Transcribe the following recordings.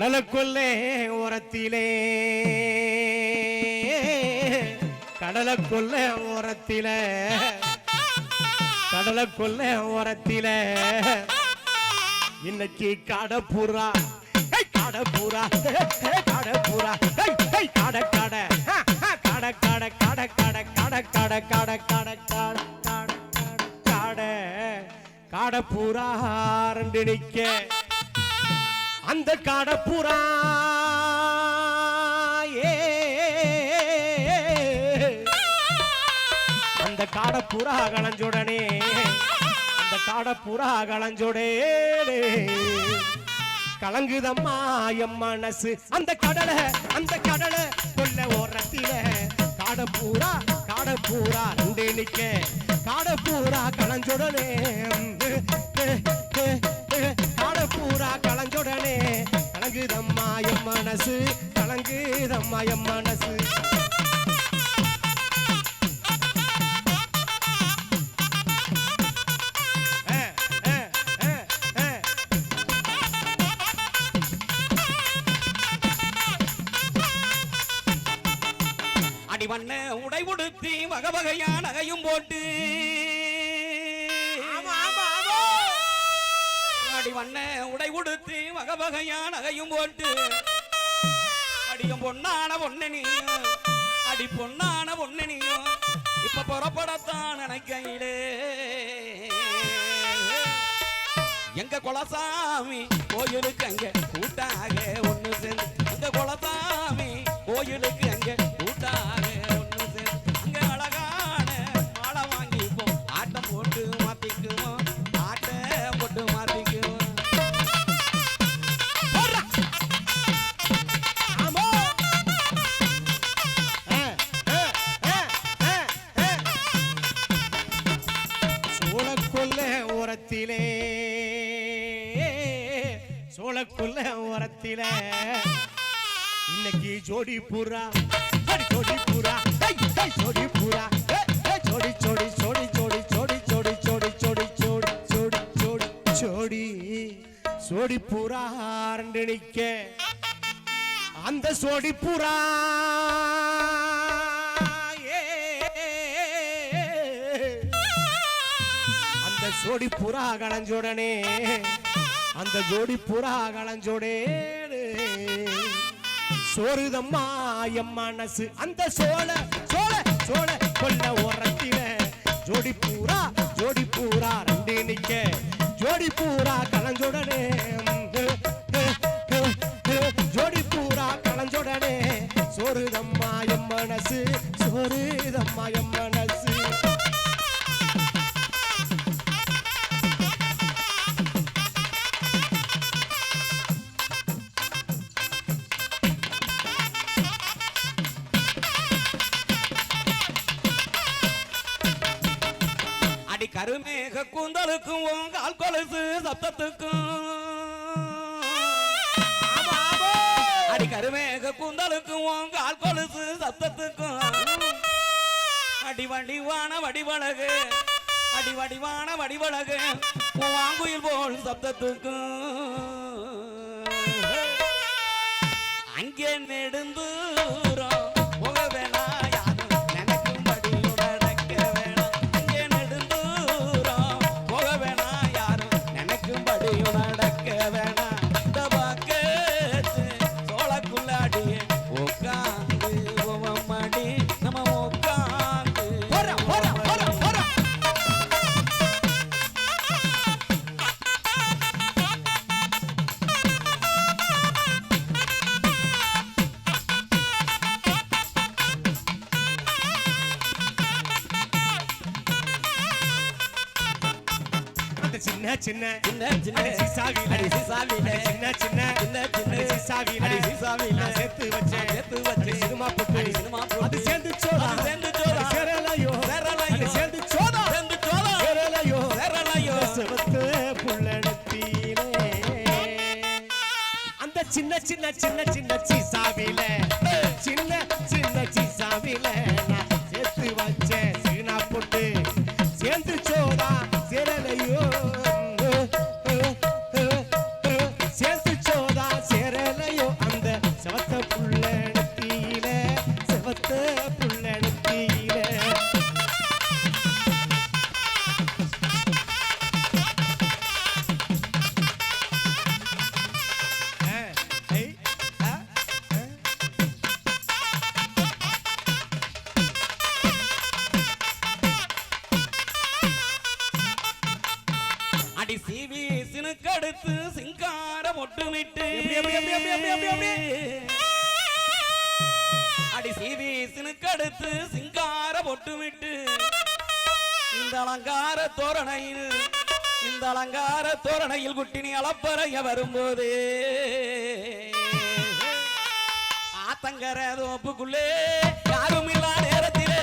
கடலுக்குள்ளே ஓரத்திலே கடலுக்குள்ளே ஓரத்திலே கடலுக்குள்ளே ஓரத்திலே இன்னைக்கு கடப்புறா கடப்புறா கடப்புறா கட கட கட கட கட கட கட கட கட கட கட கட கடப்புறா ரெண்டு நிக்க அந்த கடப்புறா அந்த காடப்புறா கலஞ்சுடனே அந்த காடப்புறா கலஞ்சுடே கலங்குதம்மா எம் மனசு அந்த கடலை கொல்ல ஓரத்தில காடப்பூரா ரெண்டு நிக்க காடப்பூரா கலஞ்சுடனே காடப்பூரா கலஞ்சுடனே கலங்குதம்மா எம் மனசு கலங்குதம்மா எம் மனசு அடிவண்ண உடை உடுத்தி வகை வகையான நகையும் போட்டு அடிவண்ண உடை உடுத்தி வகை வகையான நகையும் போட்டு அடியும் பொன்னான பொன்னனியும் அடி பொன்னான பொன்னனியும் இப்ப புறப்படத்தான் நினைக்கையிலே எங்க குலசாமி கோயிலுக்கு அங்க கூட்டாக ஒண்ணு சேர்ந்து எங்க குலசாமி கோயிலுக்கு அங்க கூட்டாக ஒண்ணு சேர்ந்து அங்க அழகான மாலை வாங்கிப்போம் ஆட்டம் போட்டு மாத்திக்குவோம் ஆட்டம் போட்டு மாத்திக்குவோம் சோளக்குள்ள ஓரத்தில இன்னைக்கு ஜோடி பூரா ஜோடி பூரா ஜோடி பூரா ஜோடி ஜோடி ஜோடி ஜோடி ஜோடி ஜோடி ஜோடி ஜோடி ஜோடி ஜோடி ஜோடி ஜோடி ஜோடி பூரா ரெண்டு நிக்க அந்த ஜோடி பூரா அந்த ஜோடி பூரா கலஞ்சுடனே அந்த ஜோடி புறா கலஞ்சோடே சோறுதம்மா எம் மனசு அந்த சோழ சோழ சோழ கொல்ல ஓரத்தில ஜோடி பூரா ரெண்டு நிக்க ஜோடி பூரா கலஞ்சோடனே ஜோடி பூரா கலஞ்சோடனே சோறுதம்மா எம் மனசு சோறுதம்மா எம் மனசு அடி கருமேக கூந்தலுக்கும் கால் கொலுசு சத்தத்துக்கும் அடி கருமேக கூந்தலுக்கும் கால் கொலுசு சத்தத்துக்கும் அடி வடிவான வடிவழகு அடி வடிவான வடிவழகு வாங்குயில் போல் சத்தத்துக்கும் அங்கே நெடுந்தூரம் போக வேணா சின்ன சின்ன சின்ன சின்ன சிசாவில சிசாவில சின்ன சின்ன சின்ன சின்ன சிசாவில சிசாவில சேர்த்து வச்சு சினிமா போட்டு சினிமா போட்டு அது சேர்ந்து சோடா சேரலையோ சேரலையோ சேர்ந்து சோடா சேரலையோ செவத்து புள்ளனத்திலே அந்த சின்ன சின்ன சின்ன சின்ன சிசாவில சின்ன சின்ன சிசாவில நான் சேர்த்து வச்சேன் சீனா போட்டு சேர்ந்து சோடா சேரலையோ சேர்த்து சோதா சேரலையோ கடுத்து சிங்கார மொட்டுமிட்டு அடி சீவி சினுக்கடுத்து சிங்கார பொட்டுமிட்டு இந்த அலங்கார தோரணையில் குட்டினி அளப்பறைய வரும்போது ஆத்தங்கர தோப்புக்குள்ளே யாரும் இல்லா நேரத்திலே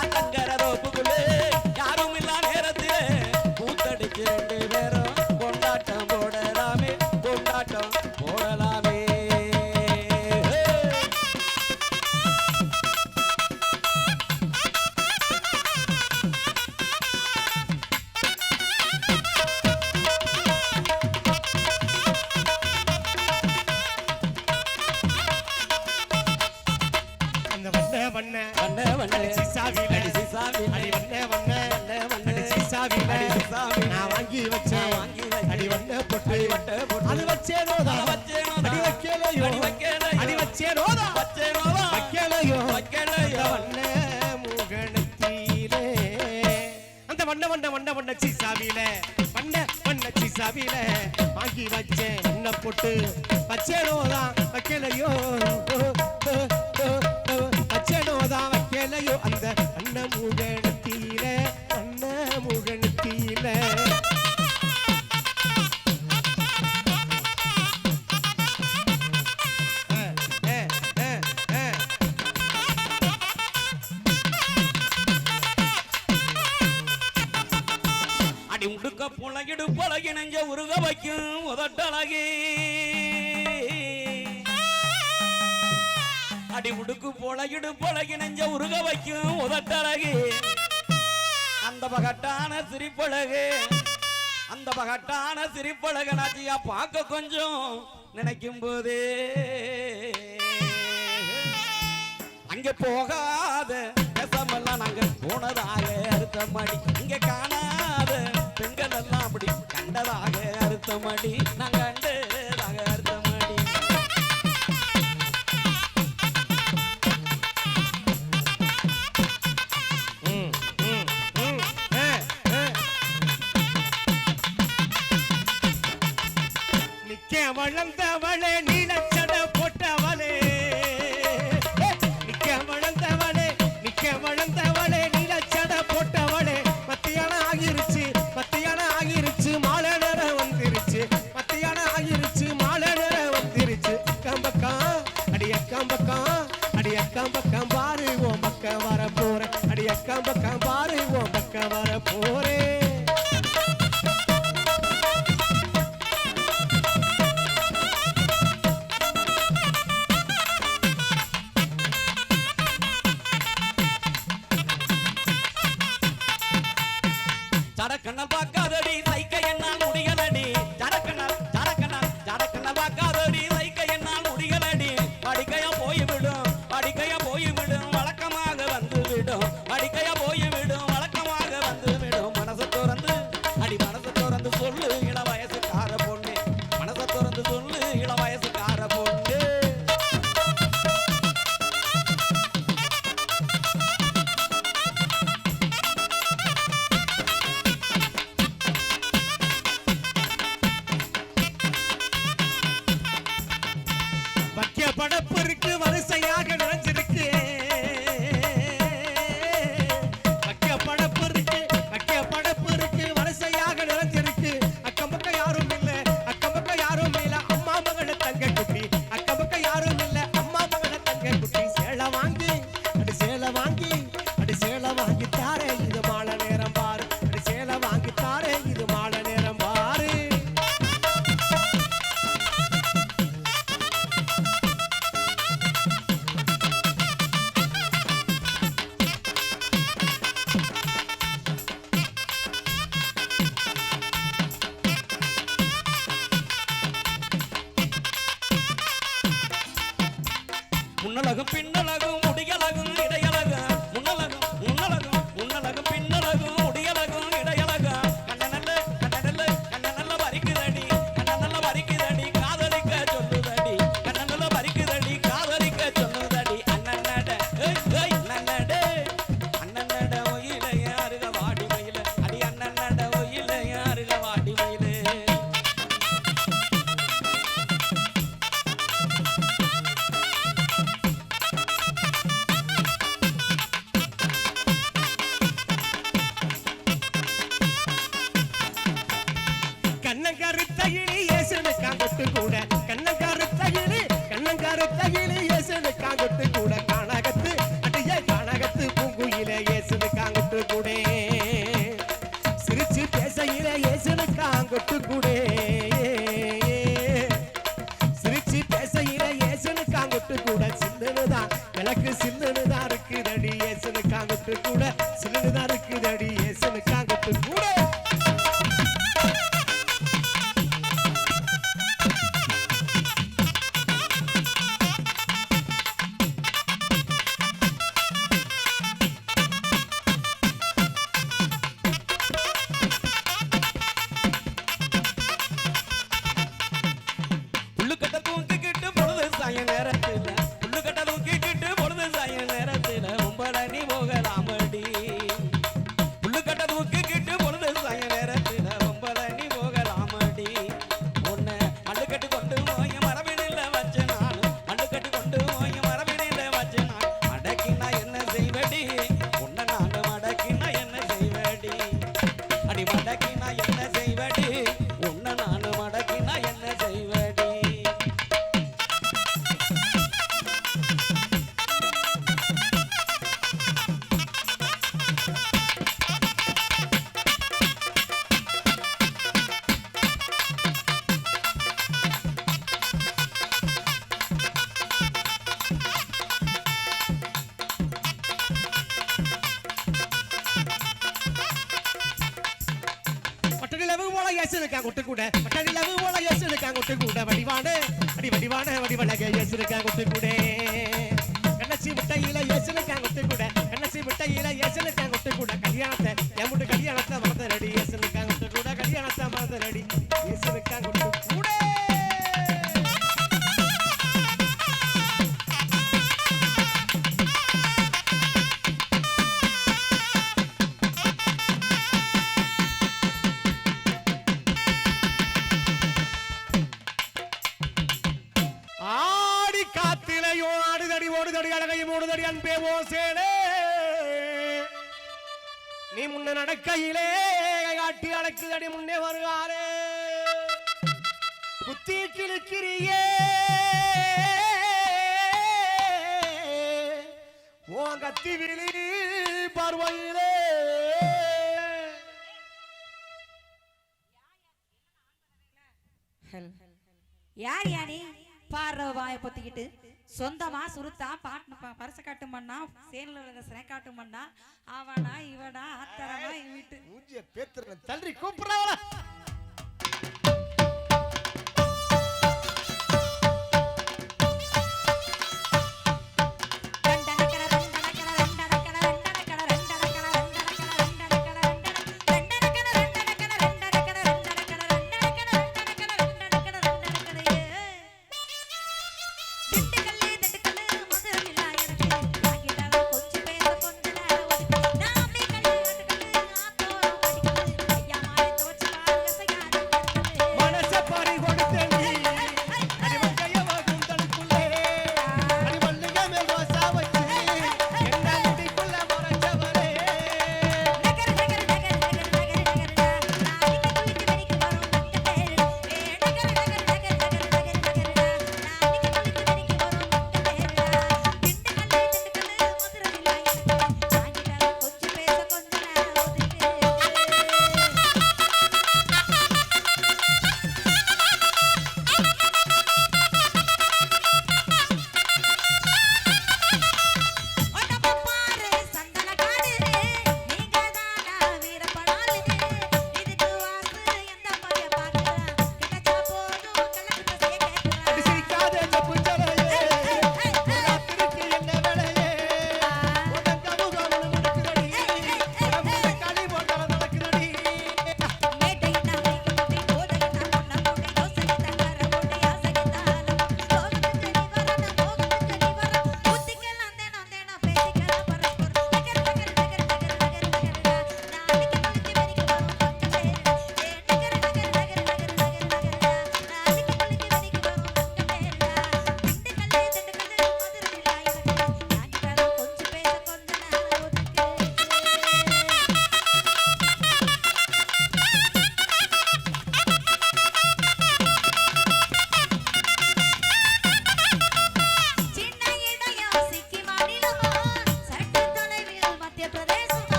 ஆத்தங்கர தோப்புக்குள்ளே யாரும் இல்லா நேரத்திலே கூத்தடிச்சு 2 பேரும் கொண்டாட்டம் போடலாமே கொண்டாட்டம் போடலாமே. நான் வாங்கி வச்சேன் அடி வண்ண பொட்டு அது வச்சேனோதா அடி வைக்கலையோ அடி வச்சேனோதா வைக்கலையோ வண்ண முகணத்திலே அந்த வண்ண சீசாவில வண்ண சீசாவில வாங்கி வச்சேன் வண்ண பொட்டு வச்சேனோதா வைக்கலையோ வச்சேனோதா வைக்கலையோ அந்த வண்ண முகணத்திலே முகணத்தில அடி உடுக்க புலகிடு பழகி நெஞ்ச உருக வைக்கும் உதட்டழகி அடி உடுக்கு புலகிடு பழகி நெஞ்ச உருக வைக்கும் உதட்டழகி அந்த பகட்டான சிரிப்பழகு நாச்சியா பார்க்க கொஞ்சம் நினைக்கும் போதே அங்கே போகாத பேசமெல்லாம் நாங்க போனதாக அறுத்தமடி இங்க காணாத பெண்கள் எல்லாம் அப்படி கண்டதாக அறுத்தமடி நாங்க கண்டதாக அறுத்தமடி. வளர்ந்தவளே நீலச்சட போட்டவளே நிக்க வளர்ந்தவளே நீலச்சட போட்டவளே மத்தியானம் ஆகிருச்சு மாலை நேரம் வந்துருச்சு மத்தியானம் ஆகிருச்சு மாலை நேரம் வந்துருச்சு அக்கம் பக்கம் பாரு உன் பக்கம் வர போறேன் அடி அக்கம் பக்கம் பாரு உன் பக்கம் வர போறேன். ஜடக்கண்ணல் பார்க்காதடி தைக்க என்னால் முடிகளடி ஜடக்கண்ணல் பார்க்காதடி தைக்க என்னால் முடிகளடி படிக்கையா போய்விடும் வழக்கமாக வந்துவிடும் படிக்கையா போய்விடும் வழக்கமாக வந்துவிடும். மனசு திறந்து சொல்லு இள வயசுக்கார பொண்ணு மனசு திறந்து சொல்லு இள வயசுக்கார பொண்ணு. கொட்டு கூடே சிரிச்சு பேசையில ஏசனு காங்கொட்டு கூட சில்லுனுதான் எனக்கு சில்லுனுதான் இருக்குதடி ஏசனு காங்கொட்டு கூட சில்லுனுதான் இருக்குதடி ஏசனு காங்கொட்டு கூட கொட்டு கூட மட்டனிலவு போல யோசிருக்காங்க கொட்டு கூட வடிவான வடிவழக யோசிருக்காங்க கொட்டு கூட கண்ணச்சி முட்டையில யோசிருக்காங்க கொட்டு கூட கண்ணச்சி முட்டையில யோசிருக்காங்க கொட்டு கூட கல்யாணத்தை எமுட்டு கல்யாணத்தை மறந்த ரெடி யோசிருக்காங்க கொட்டு கூட கல்யாணத்தை மறந்த ரெடி யோசிருக்காங்க கொட்டு கூட ஓடுதடி அன்பே ஓ சேலே நீ முன்ன நடக்கையிலே காட்டி அடக்குதடி முன்னே வருகாரே புத்தி கிழக்கிறியே ஓ கத்தி விழி பார்வையிலே யார் யானே பாரு வாய பொத்திக்கிட்டு சொந்தமா சுருத்தா பாட்டு பரிசு காட்டும் பண்ணா சேனல விழுந்த சினை காட்டும் பண்ணா அவனா இவனா ஆத்தரமா வீட்டு மூஞ்சிய பேத்துற தள்ளி கூப்பிடுறாவளா